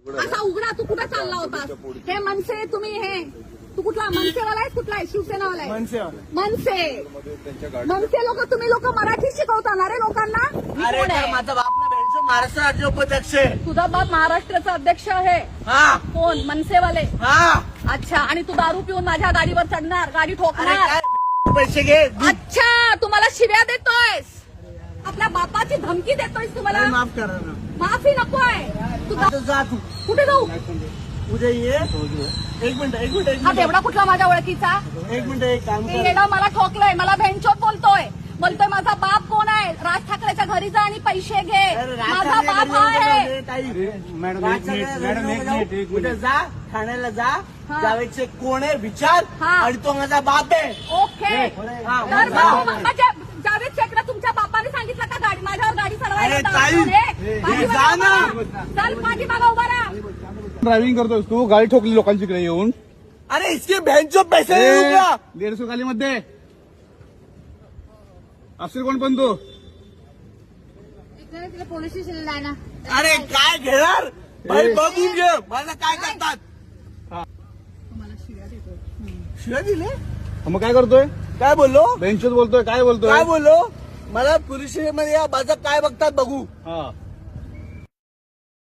असा उघडा. तू कुठे चालला होता? हे मनसे तुम्ही हे तू कुठला मनसेवाला आहे? कुठला आहे? शिवसेनावाला आहे? मनसे लोक तुम्ही लोक मराठी शिकवता ना रे लोकांना? अरे माझा बाप ना भेटतो महाराष्ट्र राज्य उपाध्यक्ष आहे. तुझा बाप महाराष्ट्राचा अध्यक्ष आहे? हा. कोण? मनसेवाले? हा. अच्छा. आणि तू दारू पिऊन माझ्या गाडीवर चढणार, गाडी अरे ठोकणार? काय पैसे घे. अच्छा. तुम्हाला शिव्या देतोयस? आपल्या बापाची धमकी देतोयस? तुम्हाला माफ करा ना. माफी नकोय? तू आता जा तू. कुठे जाऊ? उद्या ये. एक मिनिट हा तेवढा कुठला माझ्या ओळखीचा? एक मिनिट एक काम ते कर. येणं मला ठोकलंय. मला भेंचोत बोलतोय माझा बाप कोण आहे? राज ठाकरेच्या घरी जा आणि पैसे घे. अरे राज माझा ठाकरे बाप घरी आहे. जाऊ दे, ताई. मॅडम, राज एक मिनिट, ठाकरे मॅडम, घरी एक जाऊ. मिनिट, एक मिनिट. उद्या जा ठाण्याला जा. हा. जावेदचे कोण आहे विचार. हा. आणि तो माझा बाप आहे. ओके. हा, तर जा. मग जावेद शेखला तुमच्या बापाने सांगितलं का गाडी माझ्यावर गाडी अरे चढवायला? ताई, जा ना. चल पाठीमागा उभा राहा. ड्रायव्हिंग करतोय तू, गाडी ठोकली लोकांच्याकडे येऊन. अरे इसके बहनचो पैसे देऊ का? 150 खाली मध्ये असेल कोण पण तू. पोलीस स्टेशनला आहे ना. अरे काय घेणार भाई बघून घे मला काय करतात. शिव्या दिले. मग काय करतोय? काय बोललो? बेंचच बोलतोय, काय बोलतोय? काय बोललो? मला पोलीस स्टेशन मध्ये या माझं काय बघतात बघू. हा